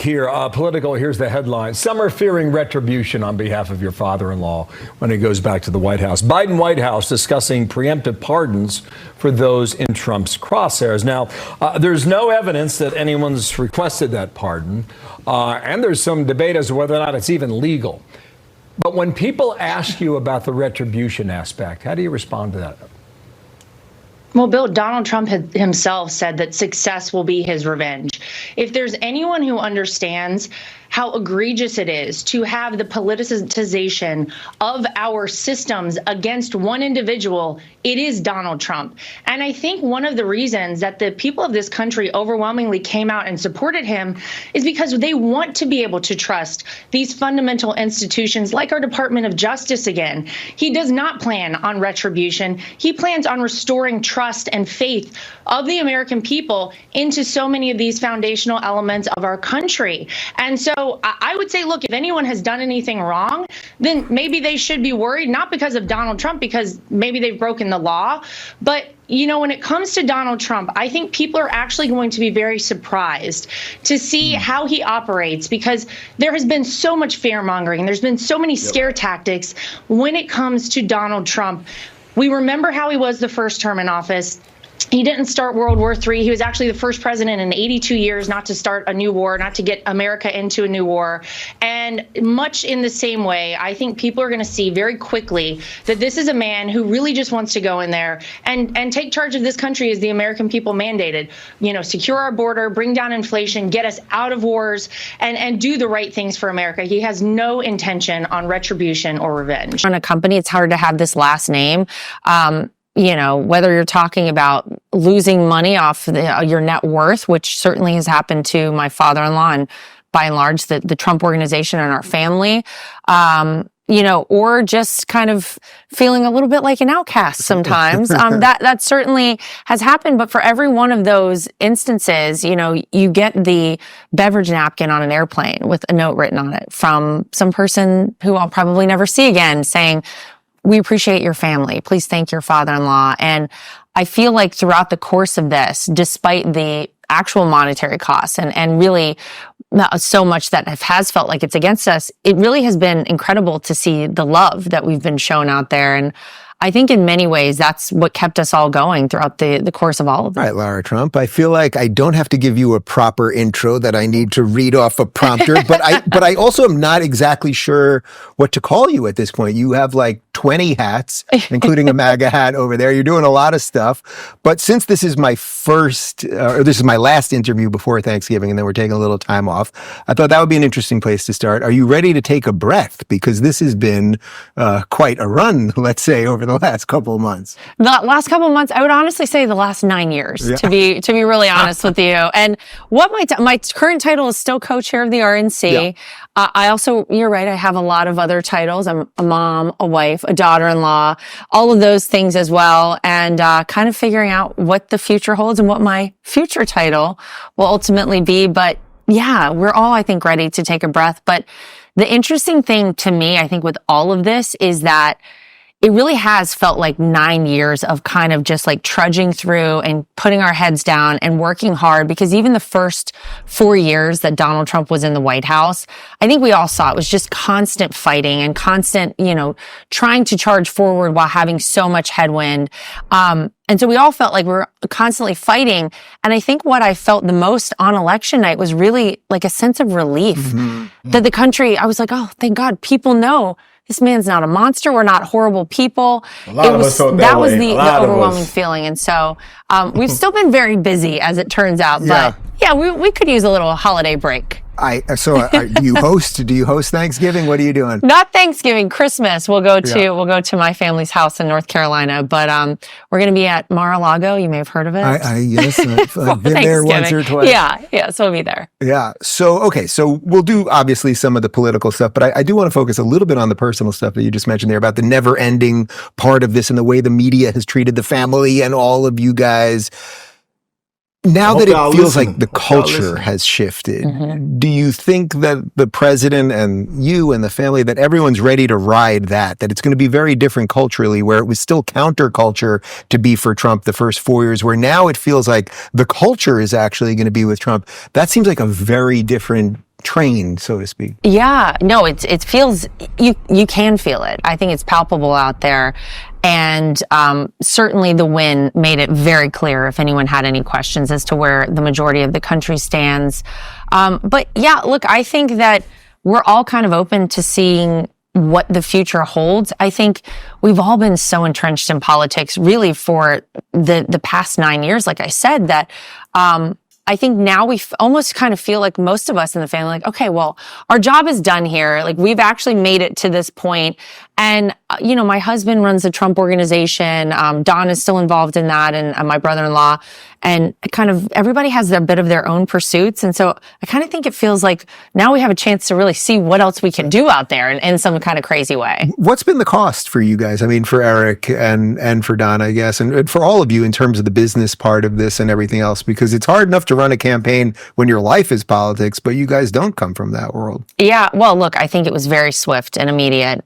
Here, political, here's the headline. Some are fearing retribution on behalf of your father-in-law when he goes back to the White House. Biden White House discussing preemptive pardons for those in Trump's crosshairs. Now, there's no evidence that anyone's requested that pardon, and there's some debate as to whether or not it's even legal. But when people ask you about the retribution aspect, how do you respond to that? Well, Bill, Donald Trump himself said that success will be his revenge. If there's anyone who understands how egregious it is to have the politicization of our systems against one individual, it is Donald Trump. And I think one of the reasons that the people of this country overwhelmingly came out and supported him is because they want to be able to trust these fundamental institutions like our Department of Justice again. He does not plan on retribution. He plans on restoring trust and faith of the American people into so many of these foundational elements of our country. And so I would say, look, if anyone has done anything wrong, then maybe they should be worried, not because of Donald Trump, because maybe they've broken the law. But, you know, when it comes to Donald Trump, I think people are actually going to be very surprised to see how he operates, because there has been so much fear mongering. There's been so many scare tactics when it comes to Donald Trump. We remember how he was the first term in office. He didn't start World War III. He was actually the first president in 82 years not to start a new war, not to get America into a new war. And much in the same way, I think people are going to see very quickly that this is a man who really just wants to go in there and take charge of this country as the American people mandated. You know, secure our border, bring down inflation, get us out of wars, and do the right things for America. He has no intention on retribution or revenge. On a company, it's hard to have this last name. You know, whether you're talking about losing money off your net worth, which certainly has happened to my father-in-law and by and large the Trump organization and our family, you know, or just kind of feeling a little bit like an outcast sometimes. That certainly has happened. But for every one of those instances, you know, you get the beverage napkin on an airplane with a note written on it from some person who I'll probably never see again saying, "We appreciate your family. Please thank your father-in-law." And I feel like throughout the course of this, despite the actual monetary costs and really so much that has felt like it's against us, it really has been incredible to see the love that we've been shown out there. And I think in many ways, that's what kept us all going throughout the course of all of it. All right, Lara Trump, I feel like I don't have to give you a proper intro that I need to read off a prompter, but I also am not exactly sure what to call you at this point. You have like 20 hats, including a MAGA hat over there. You're doing a lot of stuff. But since this is my this is my last interview before Thanksgiving, and then we're taking a little time off, I thought that would be an interesting place to start. Are you ready to take a breath? Because this has been quite a run, let's say, over the last couple of months. The last couple of months, I would honestly say the last 9 years, to be really honest with you. And what my current title is still co-chair of the RNC. Yeah. I also, you're right, I have a lot of other titles. I'm a mom, a wife, a daughter-in-law, all of those things as well. And kind of figuring out what the future holds and what my future title will ultimately be. But yeah, we're all, I think, ready to take a breath. But the interesting thing to me, I think, with all of this is that it really has felt like 9 years of kind of just like trudging through and putting our heads down and working hard, because even the first 4 years that Donald Trump was in the White House, I think we all saw it was just constant fighting and constant, you know, trying to charge forward while having so much headwind. And so we all felt like we were constantly fighting. And I think what I felt the most on election night was really like a sense of relief that the country, I was like, oh, thank God, people know this man's not a monster. We're not horrible people. That was the overwhelming feeling. And so we've still been very busy, as it turns out. But yeah, we could use a little holiday break. Do you host Thanksgiving? What are you doing? Not Thanksgiving, Christmas. We'll go to my family's house in North Carolina, but we're going to be at Mar-a-Lago. You may have heard of it. Yes, I've been there once or twice. Yeah, so we'll be there. Yeah. So we'll do obviously some of the political stuff, but I do want to focus a little bit on the personal stuff that you just mentioned there about the never-ending part of this and the way the media has treated the family and all of you guys. Now that it feels like the culture has shifted, do you think that the president and you and the family, that everyone's ready to ride that it's going to be very different culturally, where it was still counterculture to be for Trump the first 4 years, where now it feels like the culture is actually going to be with Trump? That seems like a very different trained, so to speak. Yeah, no, it feels, you can feel it. I think it's palpable out there. And certainly the win made it very clear if anyone had any questions as to where the majority of the country stands. But yeah, look, I think that we're all kind of open to seeing what the future holds. I think we've all been so entrenched in politics really for the past 9 years, like I said, that I think now we almost kind of feel like most of us in the family, like, okay, well, our job is done here. Like, we've actually made it to this point. And, my husband runs the Trump organization. Don is still involved in that, and my brother-in-law. And kind of everybody has a bit of their own pursuits. And so I kind of think it feels like now we have a chance to really see what else we can do out there in some kind of crazy way. What's been the cost for you guys? I mean, for Eric and for Don, I guess, and for all of you in terms of the business part of this and everything else, because it's hard enough to run a campaign when your life is politics, but you guys don't come from that world. Yeah, well, look, I think it was very swift and immediate.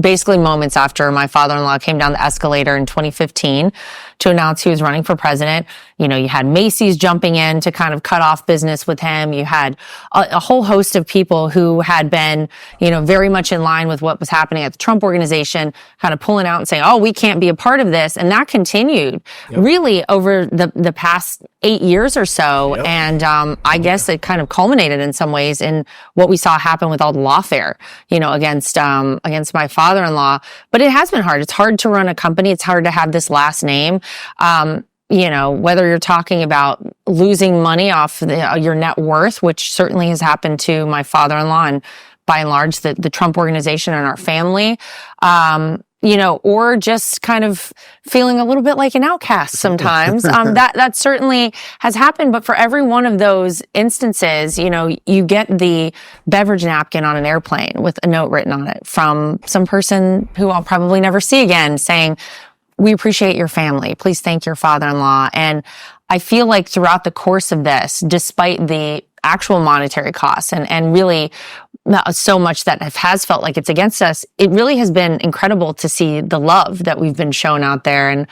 Basically moments after my father-in-law came down the escalator in 2015 to announce he was running for president. You had Macy's jumping in to kind of cut off business with him. You had a whole host of people who had been, very much in line with what was happening at the Trump organization, kind of pulling out and saying, oh, we can't be a part of this. And that continued really over the past 8 years or so. Yep. And I guess it kind of culminated in some ways in what we saw happen with all the lawfare, against my father-in-law. But it has been hard. It's hard to run a company. It's hard to have this last name. Whether you're talking about losing money off your net worth, which certainly has happened to my father-in-law and by and large the Trump organization and our family, or just kind of feeling a little bit like an outcast sometimes. That certainly has happened. But for every one of those instances, you get the beverage napkin on an airplane with a note written on it from some person who I'll probably never see again saying, we appreciate your family. Please thank your father-in-law. And I feel like throughout the course of this, despite the actual monetary costs and really so much that has felt like it's against us, it really has been incredible to see the love that we've been shown out there. And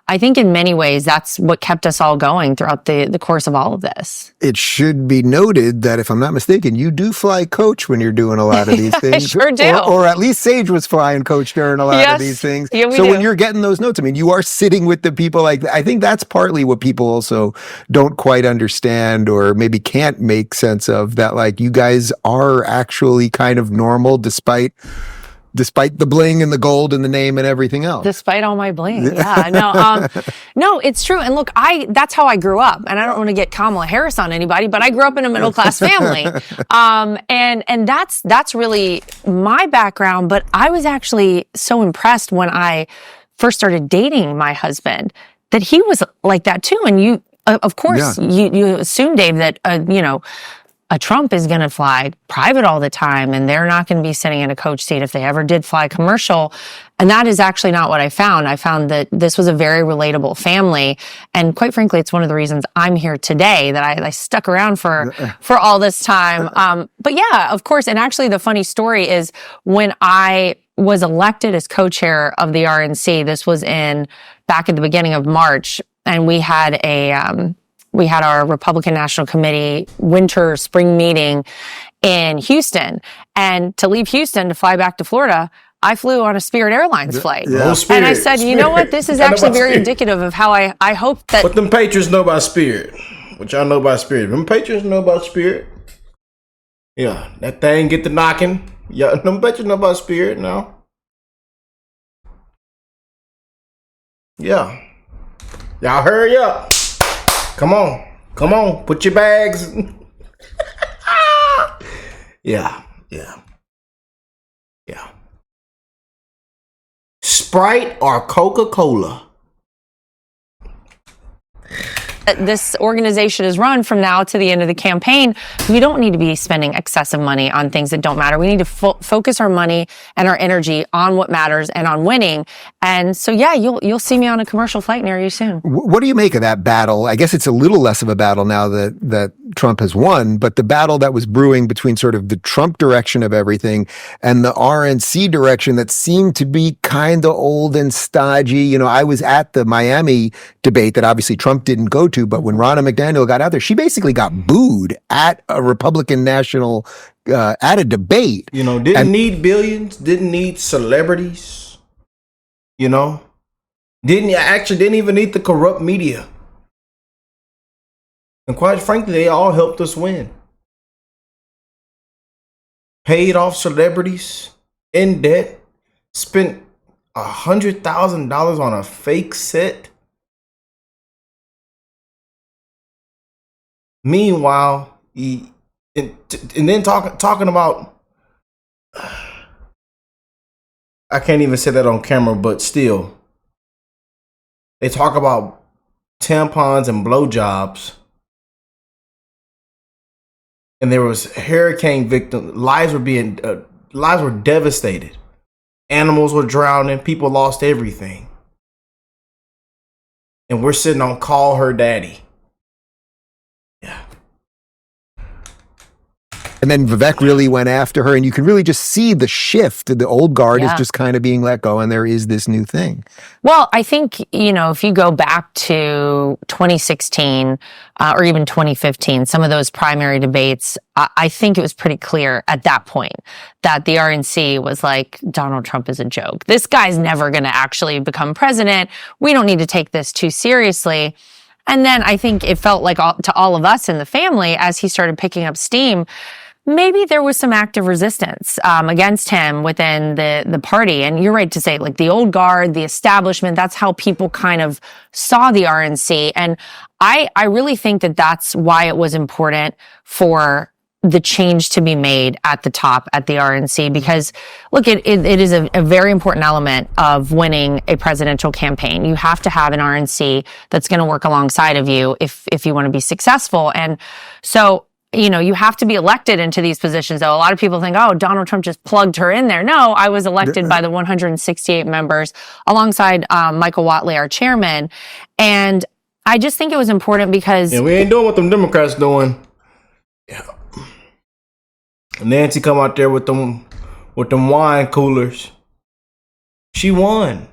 I think in many ways, that's what kept us all going throughout the course of all of this. It should be noted that if I'm not mistaken, you do fly coach when you're doing a lot of these things. I sure do. Or at least Sage was flying coach during a lot of these things. Yeah, so when you're getting those notes, I mean, you are sitting with the people. Like, I think that's partly what people also don't quite understand or maybe can't make sense of, that like you guys are actually kind of normal despite the bling and the gold and the name and everything else. Despite all my bling. Yeah, no, it's true. And look, that's how I grew up. And I don't want to get Kamala Harris on anybody, but I grew up in a middle class family. And that's really my background. But I was actually so impressed when I first started dating my husband that he was like that too. And you, of course, you assume, Dave, that, a Trump is going to fly private all the time and they're not going to be sitting in a coach seat if they ever did fly commercial. And that is actually not what I found. I found that this was a very relatable family. And quite frankly, it's one of the reasons I'm here today, that I stuck around for all this time. But yeah, of course. And actually the funny story is when I was elected as co-chair of the RNC, this was back at the beginning of March, and we had our Republican National Committee spring meeting in Houston. And to leave Houston to fly back to Florida, I flew on a Spirit Airlines flight. Yeah. And I said, you know what? This is actually very indicative of how I hope that... What them Patriots know about Spirit? What y'all know about Spirit? Them Patriots know about Spirit? Yeah, that thing get to knocking. Yeah, them Patriots know about Spirit now. Yeah. Y'all hurry up. Come on, put your bags. Yeah. Sprite or Coca-Cola? This organization is run from now to the end of the campaign. We don't need to be spending excessive money on things that don't matter. We need to focus our money and our energy on what matters and on winning. And so, yeah, you'll see me on a commercial flight near you soon. What do you make of that battle? I guess it's a little less of a battle now that Trump has won, but the battle that was brewing between sort of the Trump direction of everything and the RNC direction that seemed to be kind of old and stodgy. I was at the Miami debate that obviously Trump didn't go to, to, but when Ronna McDaniel got out there, she basically got booed at a Republican national, at a debate. You know, didn't need billions, didn't need celebrities, you know, didn't even need the corrupt media. And quite frankly, they all helped us win. Paid off celebrities, in debt, spent $100,000 on a fake set. Meanwhile, and then talking about, I can't even say that on camera, but still, they talk about tampons and blowjobs. And there was hurricane victims. Lives were devastated. Animals were drowning. People lost everything. And we're sitting on Call Her Daddy. Yeah. And then Vivek really went after her, and you can really just see the shift. The old guard is just kind of being let go, and there is this new thing. Well, I think, you know, if you go back to 2016 or even 2015, some of those primary debates, I think it was pretty clear at that point that the RNC was like, Donald Trump is a joke. This guy's never going to actually become president. We don't need to take this too seriously. And then I think it felt like to all of us in the family, as he started picking up steam, maybe there was some active resistance against him within the party. And you're right to say, like, the old guard, the establishment, that's how people kind of saw the RNC. And I really think that that's why it was important for the change to be made at the top at the RNC, because look, it is a very important element of winning a presidential campaign. You have to have an RNC that's going to work alongside of you if you want to be successful. And so, you know, you have to be elected into these positions. Though a lot of people think, oh, Donald Trump just plugged her in there. No, I was elected by the 168 members alongside Michael Whatley, our chairman. And I just think it was important because... Yeah, we ain't doing what them Democrats doing. Yeah. Nancy come out there with them wine coolers. She won.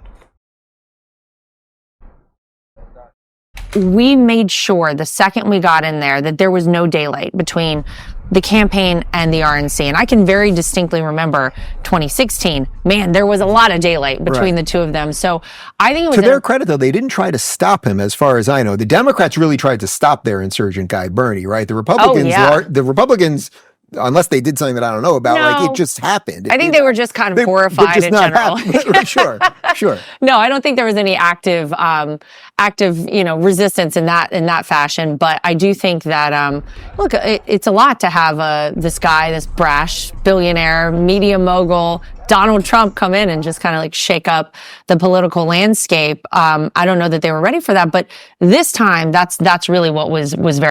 We made sure the second we got in there that there was no daylight between the campaign and the RNC. And I can very distinctly remember 2016, man, there was a lot of daylight between the two of them. So I think it was... To their credit, though, they didn't try to stop him, as far as I know. The Democrats really tried to stop their insurgent guy, Bernie, right? The Republicans, unless they did something that I don't know about, like, it just happened. I think they were just kind of horrified in general. Sure. No, I don't think there was any active, resistance in that fashion. But I do think that, look, it's a lot to have this guy, this brash billionaire, media mogul, Donald Trump come in and just kind of like shake up the political landscape. I don't know that they were ready for that, but this time that's really what was very